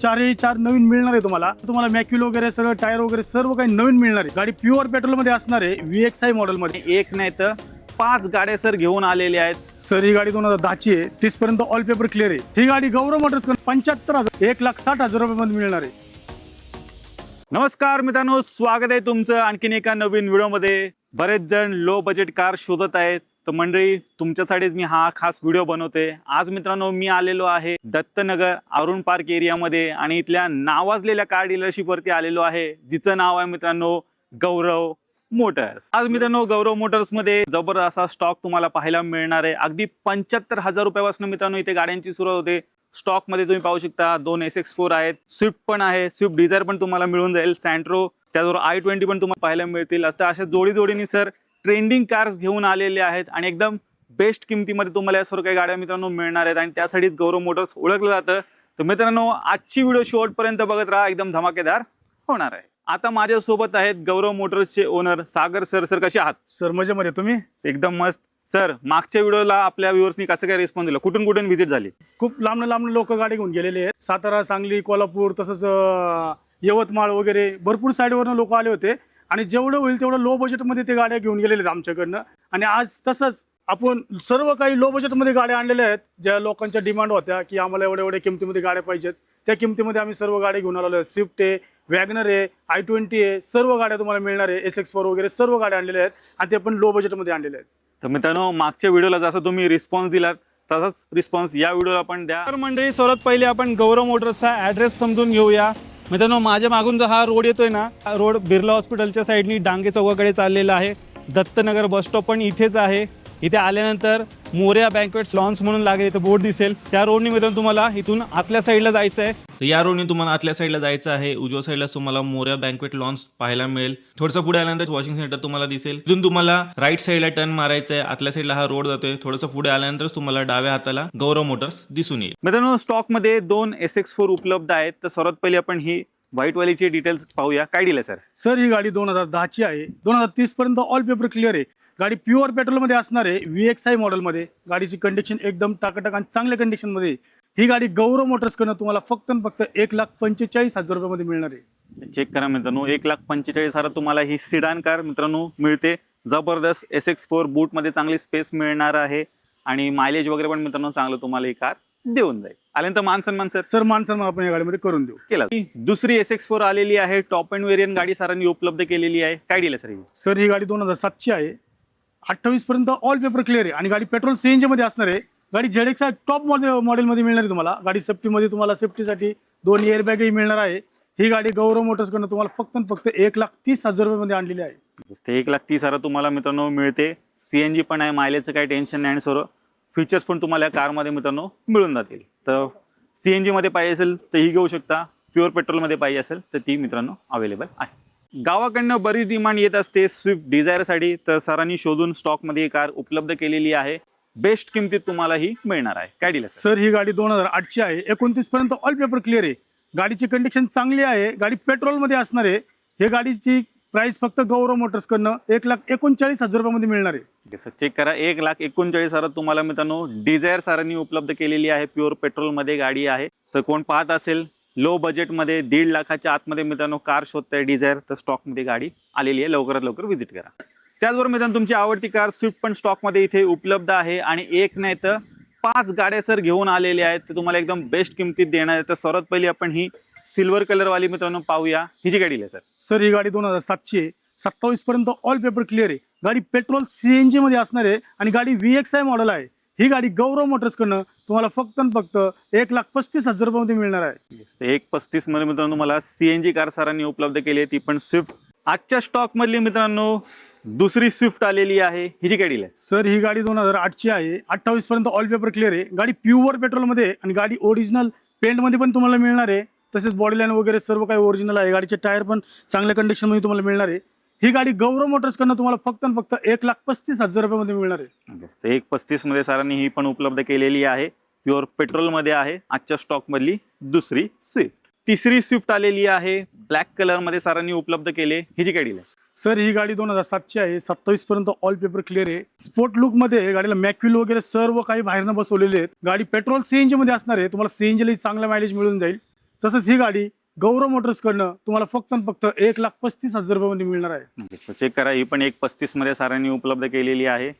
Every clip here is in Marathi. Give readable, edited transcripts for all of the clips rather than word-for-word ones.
चारही चार नवीन मिळणार आहे तुम्हाला मॅक्युल वगैरे सगळं टायर वगैरे सर्व काही नवीन मिळणार आहे। गाडी प्युअर पेट्रोल मध्ये असणार आहे, VXI मॉडेल मध्ये। एक नाही तर 5 गाड्या सर घेऊन आलेले आहेत। सर ही गाडी 2010 ची आहे, 30 पर्यंत ऑल पेपर क्लिअर आहे। ही गाडी गौरव मोटर्स 75,000 1,60,000 रुपयामध्ये मिळणार आहे। नमस्कार मित्रांनो, स्वागत आहे तुमचं आणखीन एका नवीन व्हिडिओमध्ये। बरेच जण लो बजेट कार शोधत आहेत, तर मंडळी तुमच्यासाठीच मी हा खास व्हिडिओ बनवते। आज मित्रांनो मी आलेलो आहे दत्तनगर अरुण पार्क एरियामध्ये आणि इथल्या नावाजलेल्या कार डीलरशिप वरती आलेलो आहे, जिचं नाव आहे मित्रांनो गौरव मोटर्स। आज मित्रांनो गौरव मोटर्स मध्ये जबरदस्त असा स्टॉक तुम्हाला पाहायला मिळणार आहे। अगदी 75,000 रुपयापासून मित्रांनो इथे गाड्यांची सुरुवात होते। स्टॉक मध्ये तुम्ही पाहू शकता 2 SX4 आहेत, स्विफ्ट पण आहे, स्विफ्ट डिझायर पण तुम्हाला मिळून जाईल, सॅन्ट्रो, त्याचबरोबर i20 पण तुम्हाला पाहायला मिळतील। आता अशा जोडीने सर ट्रेंडिंग कार्स घेऊन आलेले आहेत आणि एकदम बेस्ट किमतीमध्ये तुम्हाला या सर्व काही गाड्या मित्रांनो मिळणार आहेत आणि त्यासाठीच गौरव मोटर्स ओळखलं जातं। तर मित्रांनो आजची व्हिडिओ शेवटपर्यंत बघत राहा, एकदम धमाकेदार होणार आहे। आता माझ्यासोबत आहेत गौरव मोटर्सचे ओनर सागर सर। सर कसे आहात? सर मजेमध्ये, तुम्ही? एकदम मस्त। सर मागच्या व्हिडिओला आपल्या व्ह्युअर्सनी कसं काय रिस्पॉन्स दिला? कुठून व्हिजिट झाली? खूप लांब लोक गाडी घेऊन गेलेले आहेत। सातारा, सांगली, कोल्हापूर, तसंच यवतमाळ वगैरे भरपूर साईडवरनं लोक आले होते आणि जेवढं होईल तेवढं लो बजेटमध्ये ते गाड्या घेऊन गेलेले आहेत आमच्याकडनं। आणि आज तसंच आपण सर्व काही लो बजेटमध्ये गाड्या आणलेल्या आहेत, ज्या लोकांच्या डिमांड होत्या की आम्हाला एवढ्या किमतीमध्ये गाड्या पाहिजेत, त्या किमतीमध्ये आम्ही सर्व गाड्या घेऊन आलेलो आहेत। स्विफ्ट आहे, वॅगनर आहे, i20 आहे, सर्व गाड्या तुम्हाला मिळणार आहे। SX4 वगैरे सर्व गाड्या आणलेल्या आहेत आणि ते पण लो बजेटमध्ये आणलेल्या आहेत। तर मित्रांनो मागच्या व्हिडिओला जसं तुम्ही रिस्पॉन्स दिलात तसाच रिस्पॉन्स या व्हिडिओला पण द्या। तर मंडळी सर्वात पहिले आपण गौरव मोटर्सचा ॲड्रेस समजून घेऊया। मित्रांनो माझ्या मागून जो हा रोड येतोय ना, हा रोड बिर्ला हॉस्पिटलच्या साईडनी डांगे चौकाकडे चाललेला आहे। दत्तनगर बस स्टॉप पण इथेच आहे। इथे आल्यानंतर मोरया बँक्वेट्स लॉन्स म्हणून लागेल, इथं बोर्ड दिसेल, त्या रोडनी मित्रांनो तुम्हाला इथून आतल्या साईडला जायचं आहे। तर या रोडनी तुम्हाला आतल्या साईडला जायचं आहे। उजव्या साईडला तुम्हाला मोरया बँक्वेट लॉन्स पाहायला मिळेल। थोडंसं पुढे आल्यानंतर वॉशिंग सेंटर तुम्हाला दिसेल। इथून तुम्हाला राईट साईडला टर्न मारायचं आहे, आतल्या साईडला हा रोड जातोय। थोडंसं पुढे आल्यानंतर तुम्हाला डाव्या हाताला गौरव मोटर्स दिसून येईल। मित्रांनो स्टॉक मध्ये 2 SX4 उपलब्ध आहेत। तर सर्वात पहिले आपण ही व्हाईट वालीची डिटेल्स पाहूया। काय डील आहे सर? सर ही गाडी 2010 ची आहे, 2030 पर्यंत ऑल पेपर क्लिअर आहे। गाडी प्युअर पेट्रोल मध्ये असणार आहे, VXI मॉडेल मध्ये। गाडीची कंडिशन एकदम टाकाटक आणि चांगल्या कंडिशन मध्ये। ही गाडी गौरव मोटर्स कडनं तुम्हाला फक्त 1,45,000 रुपयामध्ये मिळणार आहे। चेक करा मित्रांनो, 1,45,000 तुम्हाला ही सिडान कार मित्रांनो मिळते। जबरदस्त SX4 बूट मध्ये चांगली स्पेस मिळणार आहे आणि मायलेज वगैरे पण मित्रांनो चांगलं तुम्हाला ही कार देऊन जाईल। आल्यानंतर मानसन्मान सर मानसन्मान आपण या गाडीमध्ये करून देऊ। केला। दुसरी SX4 आलेली आहे, टॉप एंड व्हेरियंट गाडी सरांनी उपलब्ध केलेली आहे। काय डील आहे सर ही? सर ही गाडी 2007 ची आहे, 28 पर्यंत ऑल पेपर क्लिअर आहे आणि गाडी पेट्रोल CNG मध्ये असणार आहे। गाडी ZX टॉप मॉडेल मध्ये मिळणार आहे तुम्हाला। गाडी सेफ्टीमध्ये तुम्हाला सेफ्टीसाठी 2 एअरबॅगही मिळणार आहे। ही गाडी गौरव मोटर्स कडनं तुम्हाला फक्त 1,30,000 रुपयामध्ये आणलेली आहे। 1,30,000 तुम्हाला मित्रांनो मिळते। CNG पण आहे, मायलेजचं काही टेन्शन नाही आणि सर्व फीचर्स पण तुम्हाला या कारमध्ये मित्रांनो मिळून जातील। तर CNG मध्ये पाहिजे असेल तर ही घेऊ शकता, प्युअर पेट्रोल मध्ये पाहिजे असेल तर ती मित्रांनो अवेलेबल आहे। गावाकडनं बरीच डिमांड येत असते स्विफ्ट डिझायरसाठी, तर सरांनी शोधून स्टॉकमध्ये कार उपलब्ध केलेली आहे। बेस्ट किमतीत तुम्हाला ही मिळणार आहे। काय डील आहे सर? ही गाडी 2008 ची आहे, 29 पर्यंत ऑल पेपर क्लिअर आहे। गाडीची कंडिशन चांगली आहे, गाडी पेट्रोल मध्ये असणार आहे। हे गाडीची प्राइस फक्त गौरव मोटर्स कडनं 1,39,000 रुपयामध्ये मिळणार आहे। चेक करा, 1,39,000 तुम्हाला मित्रांनो डिझायर सरांनी उपलब्ध केलेली आहे। प्युअर पेट्रोल मध्ये गाडी आहे। तर कोण पाहत असेल लो बजेट मध्ये 1.5 लाखाच्या आतमध्ये मित्रांनो कार शोधताय डिझायर, तर स्टॉक मध्ये गाडी आलेली आहे, लवकरात लवकर व्हिजिट करा। त्याचबरोबर मित्रांनो तुमची आवडती कार स्विफ्ट पण स्टॉक मध्ये इथे उपलब्ध आहे आणि एक नाही तर 5 गाड्या सर घेऊन आलेले आहेत, ते तुम्हाला एकदम बेस्ट किमतीत देणार आहे। तर सर्वात पहिली आपण ही सिल्वर कलर वाली मित्रांनो पाहूया, हिची गाडी आहे सर? सर ही गाडी 2007 ची आहे, 27 पर्यंत ऑल पेपर क्लिअर आहे। गाडी पेट्रोल CNG मध्ये असणार आहे आणि गाडी VXI मॉडेल आहे। ही गाडी गौरव मोटर्स कडनं तुम्हाला फक्त 1,35,000 रुपयामध्ये मिळणार आहे। 1,35,000 मध्ये मित्रांनो मला CNG कार सरांनी उपलब्ध केली आहे, ती पण स्विफ्ट। आजच्या स्टॉक मधली मित्रांनो दुसरी स्विफ्ट आलेली आहे, हिची गाडी आहे? सर ही गाडी 2008 ची आहे, 28 पर्यंत ऑल पेपर क्लिअर आहे। गाडी प्युअर पेट्रोल मध्ये आणि गाडी ओरिजिनल पेंट मध्ये पण तुम्हाला मिळणार आहे। तसेच बॉडी लाईन वगैरे सर्व काही ओरिजिनल आहे। गाडीचे टायर पण चांगल्या कंडिशन मध्ये तुम्हाला मिळणार आहे। ही गाडी गौरव मोटर्स कडनं तुम्हाला फक्त 1,35,000 रुपयामध्ये मिळणार आहे। 1,35,000 मध्ये सरांनी ही पण उपलब्ध केलेली आहे, प्युअर पेट्रोल मध्ये आहे। आजच्या स्टॉक मधली दुसरी स्विफ्ट। तिसरी स्विफ्ट आलेली आहे, ब्लॅक कलर मध्ये सरांनी उपलब्ध केले, हिची गाडी आहे? सर ही गाडी 2007 ची आहे, 27 पर्यंत ऑल पेपर क्लिअर आहे। स्पोर्ट लुक मध्ये गाडीला मॅक्युल वगैरे सर्व काही बाहेरनं बसवलेले आहेत। गाडी पेट्रोल CNG मध्ये असणार आहे, तुम्हाला CNG ला चांगला मायलेज मिळून जाईल। तसंच ही गाडी गौरव मोटर्सकडनं तुम्हाला फक्त आणि फक्त 1,35,000 रुपयामध्ये मिळणार आहे. चेक करा, ही पण 1,35 मध्ये सरांनी उपलब्ध केलेली आहे.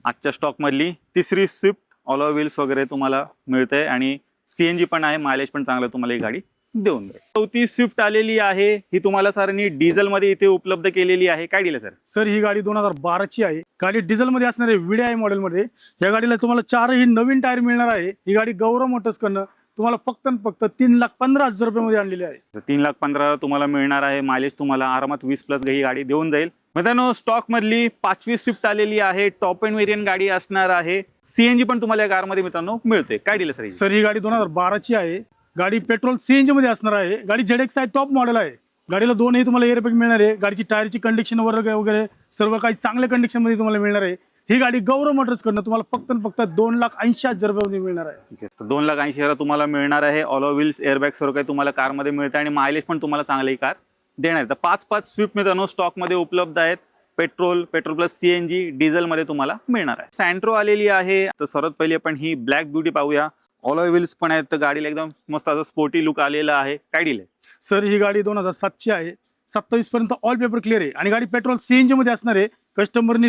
आजच्या स्टॉक मधली तिसरी स्विफ्ट ऑलो व्हील्स वगैरे तुम्हाला मिळते आणि सीएनजी पण आहे, मायलेज पण चांगलं तुम्हाला ही गाडी देऊन जाईल. चौथी स्विफ्ट आलेली आहे, ही तुम्हाला सरांनी डिझेल मध्ये इथे उपलब्ध केलेली आहे. काय दिलं सर? सर ही गाडी 2012ची आहे. गाडी डिझेल मध्ये असणार आहे, VDI मॉडेल मध्ये. या गाडीला तुम्हाला 4ही नवीन टायर मिळणार आहे. ही गाडी गौरव मोटर्सकडनं तुम्हाला फक्त आणि फक्त 3,15,000 रुपयामध्ये आणलेली आहे. 3,15,000 तुम्हाला मिळणार आहे. मायलेज तुम्हाला आरामात 20+ ही गाडी देऊन जाईल. मित्रांनो, स्टॉक मधली 5वी स्विफ्ट आलेली आहे. टॉप एंड व्हेरियंट गाडी असणार आहे. सीएनजी पण तुम्हाला या कारमध्ये मित्रांनो मिळते. काय दिलं सर? सर ही गाडी 2012ची आहे. गाडी पेट्रोल सीएनजी मध्ये असणार आहे. गाडी ZX टॉप मॉडेल आहे. गाडीला 2ही तुम्हाला एअरबॅग मिळणार आहे. गाडीची टायरची कंडिशन वगैरे सर्व काही चांगल्या कंडिशन मध्ये तुम्हाला मिळणार आहे. ही गाडी गौरव मोटर्स कडनं तुम्हाला फक्त 2,80,000 रुपयामध्ये मिळणार आहे. 2,80,000 तुम्हाला मिळणार आहे. ऑलो व्हील्स, एअरबॅग सर्व काही तुम्हाला कारमध्ये मिळतं आणि मायलेज पण तुम्हाला चांगली कार देणार आहे. तर 5 स्विफ्ट मित्रांनो स्टॉक मध्ये उपलब्ध आहेत. पेट्रोल प्लस सीएनजी, डिझेल मध्ये तुम्हाला मिळणार आहे. सँट्रो आलेली आहे. तर सर्वात पहिले आपण ही ब्लॅक ब्युटी पाहूया. ऑलो व्हील्स पण आहेत. तर गाडीला एकदम मस्त असं स्पोर्टी लुक आलेला आहे. काय दिले सर? ही गाडी 2007ची आहे. 27 पर्यंत ऑल पेपर क्लिअर आहे आणि गाडी पेट्रोल सीएनजी मध्ये असणार आहे. कस्टमरनी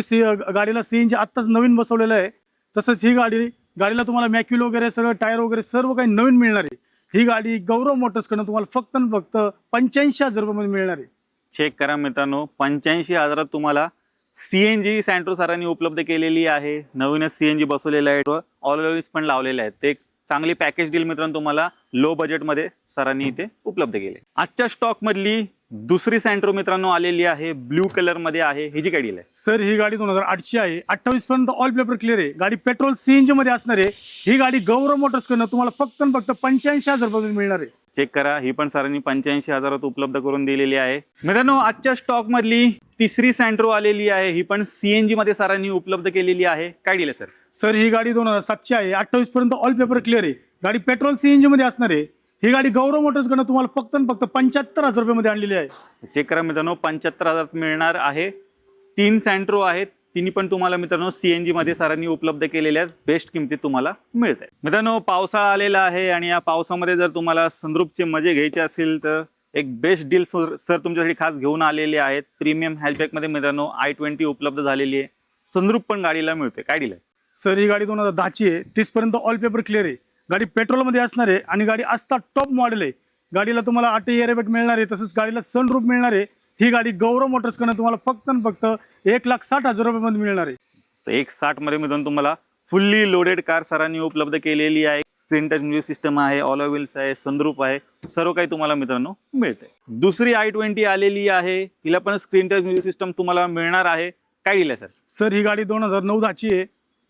गाडीला सीएनजी आत्ताच नवीन बसवलेलं आहे. तसंच ही गाडीला तुम्हाला मॅक्युल वगैरे सगळं टायर वगैरे सर्व काही नवीन मिळणार आहे. ही गाडी गौरव मोटर्सकडनं तुम्हाला फक्त 85,000 रुपयामध्ये मिळणार आहे. चेक करा मित्रांनो, 85,000 तुम्हाला सीएनजी सँट्रो सरांनी उपलब्ध केलेली आहे. नवीनच सीएनजी बसवलेलं आहे. ऑल व्हील्स पण लावलेले आहेत. ते चांगली पॅकेज डील मित्रांनो तुम्हाला लो बजेटमध्ये सरांनी इथे उपलब्ध केले. आजच्या स्टॉक मधली दुसरी सँट्रो मित्रांनो आलेली आहे. ब्ल्यू कलर मध्ये आहे. ही जी गाडी आहे सर ही गाडी 2008ची आहे. 28 पर्यंत ऑल पेपर क्लिअर आहे. गाडी पेट्रोल सीएनजी मध्ये असणार आहे. ही गाडी गौरव मोटर्सकडनं तुम्हाला फक्त 85,000 रुपयामध्ये मिळणार आहे. चेक करा, ही पण सरांनी 85,000 उपलब्ध करून दिलेली आहे. मित्रांनो, आजच्या स्टॉक मधली तिसरी सँट्रो आलेली आहे. ही पण सीएनजी मध्ये सरांनी उपलब्ध केलेली आहे. काय दिलं सर? सर ही गाडी 2007ची आहे. 28 पर्यंत ऑल पेपर क्लिअर आहे. गाडी पेट्रोल सीएनजी मध्ये असणार आहे. ही गाडी गौरव मोटर्सकडनं तुम्हाला फक्त 75,000 रुपयामध्ये आणलेली आहे. चेक करा मित्रांनो, 75,000 मिळणार आहे. 3 सँट्रो आहेत. तिन्ही पण तुम्हाला मित्रांनो सीएनजी मध्ये सरांनी उपलब्ध केलेल्या बेस्ट किमतीत तुम्हाला मिळत आहे. मित्रांनो, पावसाळा आलेला आहे आणि या पावसामध्ये जर तुम्हाला सनरूफचे मजे घ्यायचे असेल तर एक बेस्ट डील सर तुमच्यासाठी खास घेऊन आलेले आहेत. प्रीमियम हॅचबॅक मध्ये मित्रांनो i20 उपलब्ध झालेली आहे. सनरूफ पण गाडीला मिळते. काय दिलं सर? ही गाडी 2010ची आहे. 30 पर्यंत ऑल पेपर क्लिअर आहे. गाडी पेट्रोल मध्ये असणार आहे आणि गाडी आस्था टॉप मॉडेल आहे. गाडीला तुम्हाला 8 एअरबॅग मिळणार आहे. तसंच गाडीला सनरूफ मिळणार आहे. ही गाडी गौरव मोटर्सकडनं तुम्हाला फक्त 1,60,000 रुपयामध्ये मिळणार आहे. 1,60 मध्ये मित्रांनो तुम्हाला फुल्ली लोडेड कार सरांनी उपलब्ध केलेली आहे. स्क्रीन टच म्युझिक सिस्टम आहे, ऑलो व्हील्स आहे, सनरूफ आहे, सर्व काही तुम्हाला मित्रांनो मिळते. दुसरी i20 आलेली आहे. तिला पण स्क्रीन टच म्युझिक सिस्टम तुम्हाला मिळणार आहे. काय दिलं सर? सर ही गाडी 2009-10ची आहे.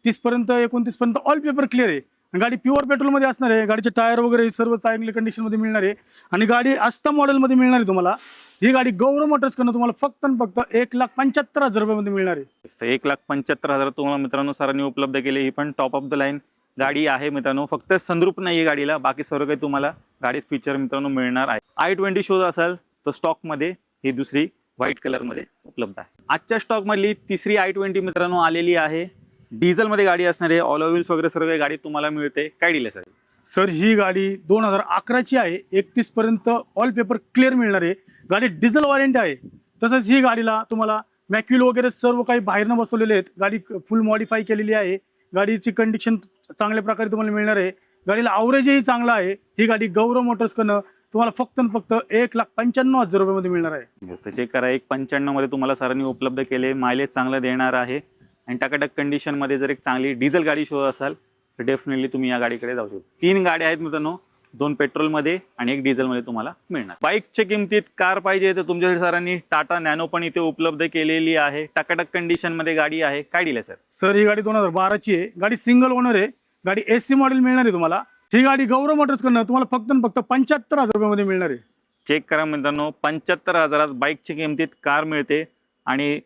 30 पर्यंत 29 पर्यंत ऑल पेपर क्लिअर आहे. गाडी प्युअर पेट्रोल मध्ये असणार आहे. गाडीचे टायर वगैरे सर्व चांगल्या कंडिशन मध्ये मिळणार आहे आणि गाडी आस्था मॉडेल मध्ये मिळणार आहे तुम्हाला. ही गाडी गौरव मोटर्सकडनं तुम्हाला फक्त 1,75,000 रुपयामध्ये मिळणार आहे. 1,75,000 तुम्हाला मित्रांनो सरांनी उपलब्ध केले. ही पण टॉप ऑफ द लाईन गाडी आहे मित्रांनो. फक्त सनरूफ नाही आहे गाडीला, बाकी सर्व काही तुम्हाला गाडीत फीचर मित्रांनो मिळणार आहे. i20 शोध असाल तर स्टॉक मध्ये ही दुसरी व्हाईट कलर मध्ये उपलब्ध आहे. आजच्या स्टॉक मधली तिसरी i20 मित्रांनो आलेली आहे. डिझेल मध्ये गाडी असणार आहे. ऑलो व्हील्स वगैरे सर्व गाडी तुम्हाला मिळते. काय दिले सर? सर ही गाडी 2011ची आहे. 31 पर्यंत ऑल पेपर क्लिअर मिळणार आहे. गाडी डिझेल वॉरंटी आहे. तसंच ही गाडीला तुम्हाला मॅक्युल वगैरे सर्व काही बाहेरनं बसवलेले आहेत. गाडी फुल मॉडिफाय केलेली आहे. गाडीची कंडिशन चांगल्या प्रकारे तुम्हाला मिळणार आहे. गाडीला ॲव्हरेजही चांगला आहे. ही गाडी गौरव मोटर्सकडनं तुम्हाला फक्त 1,95,000 रुपयामध्ये मिळणार आहे. चेक करा, 1,95 मध्ये तुम्हाला सरांनी उपलब्ध केले. मायलेज चांगलं देणार आहे आणि टकाटक कंडिशन मध्ये जर एक चांगली डिझेल गाडी शोध असाल तर डेफिनेटली तुम्ही या गाडीकडे जाऊ शकता. 3 गाड्या आहेत मित्रांनो, 2 पेट्रोलमध्ये आणि 1 डिझेलमध्ये तुम्हाला मिळणार. बाईकच्या किमतीत कार पाहिजे तर तुमच्यासाठी सरांनी टाटा नॅनो पण इथे उपलब्ध केलेली आहे. टकाटक कंडिशन मध्ये गाडी आहे. काय दिलं सर? सर ही गाडी 2012ची आहे. गाडी सिंगल ओनर आहे. गाडी AC मॉडेल मिळणार आहे तुम्हाला. ही गाडी गौरव मोटर्सकडनं तुम्हाला फक्त 75,000 रुपयामध्ये मिळणार आहे. चेक करा मित्रांनो, 75,000 बाईकच्या किमतीत कार मिळते आणि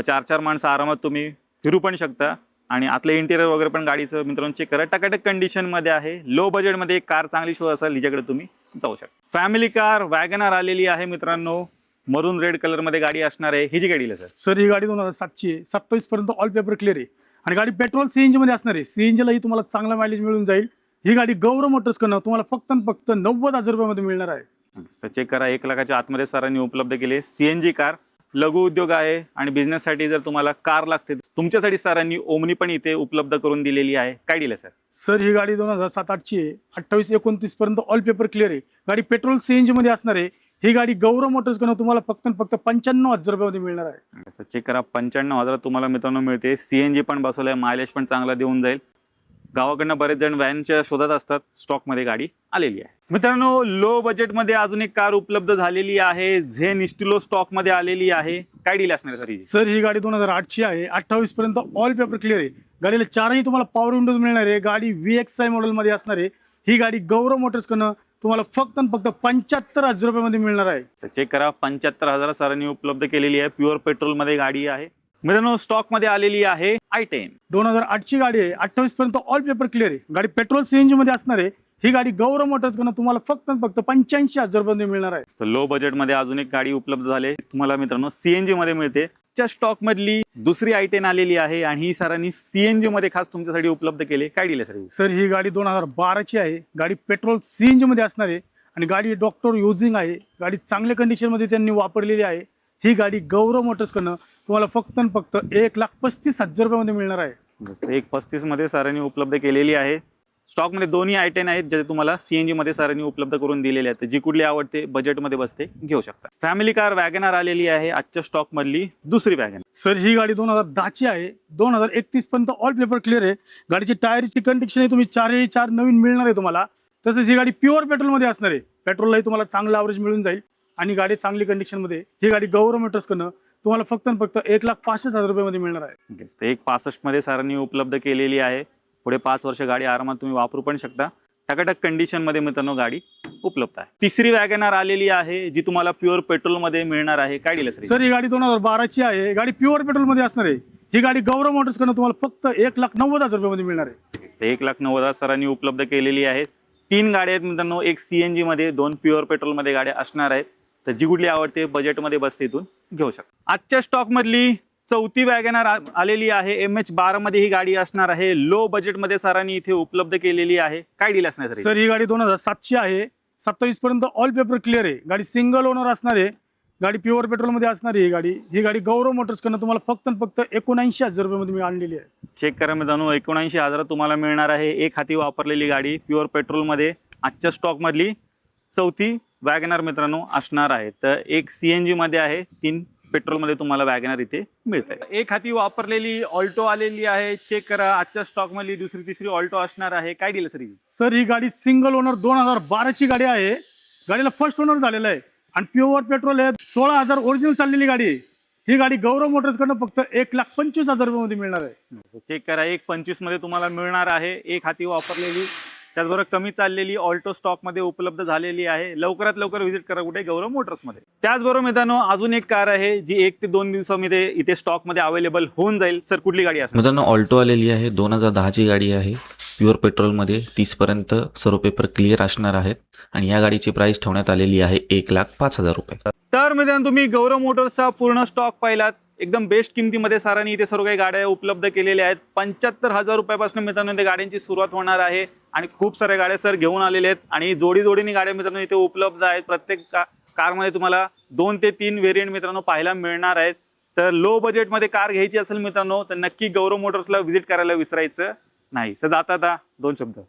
4 माणसं आरामात तुम्ही फिरू पण शकता आणि आतलं इंटेरियर वगैरे पण गाडीचं मित्रांनो चेक करा. टकाटक कंडिशन मध्ये आहे. लो बजेटमध्ये एक कार चांगली शोध असेल हिच्याकडे तुम्ही जाऊ शकता. फॅमिली कार वॅगनर आलेली आहे मित्रांनो. मरून रेड कलर मध्ये गाडी असणार आहे. ही जी गाडी आहे सर ही गाडी 2007ची आहे. 27 पर्यंत ऑल पेपर क्लिअर आहे आणि गाडी पेट्रोल सीएनजी मध्ये असणार आहे. सीएनजीलाही तुम्हाला चांगला मायलेज मिळून जाईल. ही गाडी गौरव मोटर्सकडनं तुम्हाला फक्त आणि फक्त 90,000 रुपयामध्ये मिळणार आहे. चेक करा, 1 लाखाच्या आतमध्ये सरांनी उपलब्ध केले सीएनजी कार. लघु उद्योग आहे आणि बिझनेससाठी जर तुम्हाला कार लागते तुमच्यासाठी सरांनी ओमनी पण इथे उपलब्ध करून दिलेली आहे. काय दिलं सर? सर ही गाडी 2007-8ची आहे. 28-29 पर्यंत ऑल पेपर क्लिअर आहे. गाडी पेट्रोल सीएनजी मध्ये असणार आहे. ही गाडी गौरव मोटर्सकडनं तुम्हाला फक्त आणि फक्त 95,000 रुपयामध्ये मिळणार आहे. चेक करा, 95,000 तुम्हाला मित्रांनो मिळते. सीएनजी पण बसवलंय, मायलेज पण चांगला देऊन जाईल. गावाकडनं बरेच जण व्हॅनच्या शोधात असतात, स्टॉकमध्ये गाडी आलेली आहे. मित्रांनो, लो बजेटमध्ये अजून एक कार उपलब्ध झालेली आहे. झेन स्टिलो स्टॉकमध्ये आलेली आहे. काय डील असणार सर? सर ही गाडी 2008ची आहे. 28 पर्यंत ऑल पेपर क्लिअर आहे. गाडीला चारही तुम्हाला पॉवर विंडोज मिळणार आहे. गाडी VXI मॉडेलमध्ये असणार आहे. ही गाडी गौरव मोटर्सकडनं तुम्हाला फक्त आणि फक्त 75,000 रुपयामध्ये मिळणार आहे. तर चेक करा, 75,000 सरांनी उपलब्ध केलेली आहे. प्युअर पेट्रोलमध्ये गाडी आहे. मित्रांनो, स्टॉकमध्ये आलेली आहे i10. 2008ची गाडी आहे. 28 पर्यंत ऑल पेपर क्लिअर आहे. गाडी पेट्रोल सीएनजी मध्ये असणार आहे. ही गाडी गौरव मोटर्सकडनं तुम्हाला फक्त आणि फक्त 85,000 रुपयामध्ये मिळणार आहे. तर लो बजेटमध्ये अजून एक गाडी उपलब्ध झाली तुम्हाला मित्रांनो, सीएनजी मध्ये मिळते. च्या स्टॉक मधली दुसरी i10 आलेली आहे आणि ही सरांनी सीएनजी मध्ये खास तुमच्यासाठी उपलब्ध केले. काय दिले सर? सर ही गाडी 2012ची आहे. गाडी पेट्रोल सीएनजी मध्ये असणार आहे आणि गाडी डॉक्टर युझिंग आहे. गाडी चांगल्या कंडिशन मध्ये त्यांनी वापरलेली आहे. ही गाडी गौरव मोटर्सकडनं तुम्हाला फक्त आणि फक्त 1,35,000 रुपयामध्ये मिळणार आहे. 1,35,000 मध्ये सरांनी उपलब्ध केलेली आहे. स्टॉक मध्ये दोन्ही i10 आहेत, जे तुम्हाला सीएनजी मध्ये सरांनी उपलब्ध करून दिलेले आहेत. जी कुठली आवडते बजेटमध्ये बसते घेऊ शकता. फॅमिली कार वॅगनार आलेली आहे, आजच्या स्टॉक मधली दुसरी वॅगन. सर ही गाडी 2010ची आहे. 2031 पर्यंत ऑल पेपर क्लिअर आहे. गाडीची टायरची कंडिशन तुम्ही 4 नवीन मिळणार आहे तुम्हाला. तसंच ही गाडी प्युअर पेट्रोलमध्ये असणार आहे. पेट्रोललाही तुम्हाला चांगलं ॲव्हरेज मिळून जाईल आणि गाडी चांगली कंडिशनमध्ये. ही गाडी गौरव मोटर्सकडनं तुम्हाला फक्त आणि फक्त 1,65,000 रुपयामध्ये मिळणार आहे. 1,65,000 मध्ये सरांनी उपलब्ध केलेली आहे. पुढे 5 वर्ष गाडी आरामात तुम्ही वापरू पण शकता. टकाटक कंडिशन मध्ये मित्रांनो गाडी उपलब्ध आहे. तिसरी वॅगनार आलेली आहे, जी तुम्हाला प्युअर पेट्रोल मध्ये मिळणार आहे. काय दिलं सर? ही गाडी 2012ची आहे. गाडी प्युअर पेट्रोल मध्ये असणार आहे. ही गाडी गौरव मोटर्सकडनं तुम्हाला फक्त 1,90,000 रुपयामध्ये मिळणार आहे. 1,90,000 सरांनी उपलब्ध केलेली आहे. 3 गाड्या आहेत मित्रांनो, एक सीएनजी मध्ये, 2 प्युअर पेट्रोल मध्ये गाड्या असणार आहेत. तर जी कुठली आवडते बजेटमध्ये बसते इथून घेऊ शकता. आजच्या स्टॉक मधली चौथी वॅगनार आलेली आहे. MH12 मध्ये ही गाडी असणार आहे. लो बजेटमध्ये सरांनी इथे उपलब्ध केलेली आहे. काय डील असणार सर? ही गाडी 2007ची आहे. 27 पर्यंत ऑल पेपर क्लिअर आहे. गाडी सिंगल ओनर असणार आहे. गाडी प्युअर पेट्रोल मध्ये असणार आहे. ही गाडी गौरव मोटर्सकडनं तुम्हाला फक्त आणि फक्त 79,000 रुपयामध्ये मी आणलेली आहे. चेक करा मित्रांनो, 79,000 तुम्हाला मिळणार आहे. एक हाती वापरलेली गाडी प्युअर पेट्रोल मध्ये आजच्या स्टॉक मधली चौथी वॅगनार मित्रांनो असणार आहे. तर एक सीएनजी मध्ये आहे, 3 पेट्रोल मध्ये तुम्हाला वॅगनार इथे मिळते. एक हाती वापरलेली ऑल्टो आलेली आहे. चेक करा, आजच्या स्टॉक मधली दुसरी तिसरी ऑल्टो असणार आहे. काय दिलं सर? सर ही गाडी सिंगल ओनर 2012ची गाडी आहे. गाडीला फर्स्ट ओनर झालेला आहे आणि प्युअर पेट्रोल आहे. 16,000 ओरिजिनल चाललेली गाडी आहे. ही गाडी गौरव मोटर्सकडनं फक्त 1,25,000 रुपयामध्ये मिळणार आहे. चेक करा, 1,25,000 मध्ये तुम्हाला मिळणार आहे. एक हाती वापरलेली, त्याचबरोबर कमी चाललेली ऑल्टो स्टॉक मध्ये उपलब्ध झालेली आहे. लवकरात लवकर व्हिजिट करा कुठे? गौरव मोटर्स मध्ये. त्याचबरोबर मित्रांनो अजून एक कार आहे, जी 1 ते 2 दिवसामध्ये इथे स्टॉक मध्ये अवेलेबल होऊन जाईल. सर कुठली गाडी असेल? मित्रांनो, ऑल्टो आलेली आहे. 2010ची गाडी आहे. प्युअर पेट्रोलमध्ये 30 पर्यंत सर्व पेपर क्लिअर असणार आहेत आणि या गाडीची प्राइस ठेवण्यात आलेली आहे 1,05,000 रुपये. तर मित्रांनो, तुम्ही गौरव मोटर्सचा पूर्ण स्टॉक पाहिलात. एकदम बेस्ट किमतीमध्ये सरांनी इथे सर्व काही गाड्या उपलब्ध केलेल्या आहेत. 75,000 रुपयापासून मित्रांनो इथे गाड्यांची सुरुवात होणार आहे आणि खूप साऱ्या गाड्या सर घेऊन आलेले आहेत आणि जोडी जोडीने गाड्या मित्रांनो इथे उपलब्ध आहेत. प्रत्येक कारमध्ये तुम्हाला 2 ते 3 व्हेरियंट मित्रांनो पाहायला मिळणार आहेत. तर लो बजेटमध्ये कार घ्यायची असेल मित्रांनो तर नक्की गौरव मोटर्सला व्हिजिट करायला विसरायचं नाही. सर आता 2 शब्द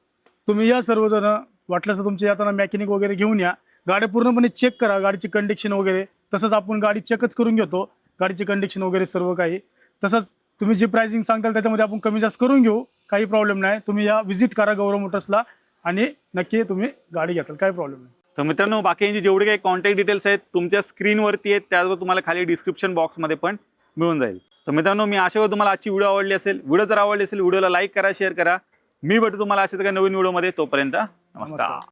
तुम्ही या सर्वजण वाटलं तर तुमच्या येताना मेकॅनिक वगैरे घेऊन या. गाड्या पूर्णपणे चेक करा, गाडीची कंडिशन वगैरे. तसंच आपण गाडी चेकच करून घेतो, गाडीची कंडिशन वगैरे सर्व काही. तसंच तुम्ही जी प्राइसिंग सांगताल त्याच्यामध्ये आपण कमी जास्त करून घेऊ, काही प्रॉब्लेम नाही. तुम्ही या व्हिजिट करा गौरव मोटर्सला आणि नक्की तुम्ही गाडी घेताल, काही प्रॉब्लेम नाही. तर मित्रांनो, बाकीचे जेवढे काही कॉन्टॅक्ट डिटेल्स आहेत तुमच्या स्क्रीनवरती आहेत, त्याचबरोबर तुम्हाला खाली डिस्क्रिप्शन बॉक्समध्ये पण मिळून जाईल. तर मित्रांनो, मी आशा करतो तुम्हाला आजची व्हिडिओ आवडली असेल. व्हिडिओ जर आवडली असेल व्हिडिओला लाईक करा, शेअर करा. मी भेटतो तुम्हाला असेच काही नवीन व्हिडिओमध्ये. तोपर्यंत नमस्कार.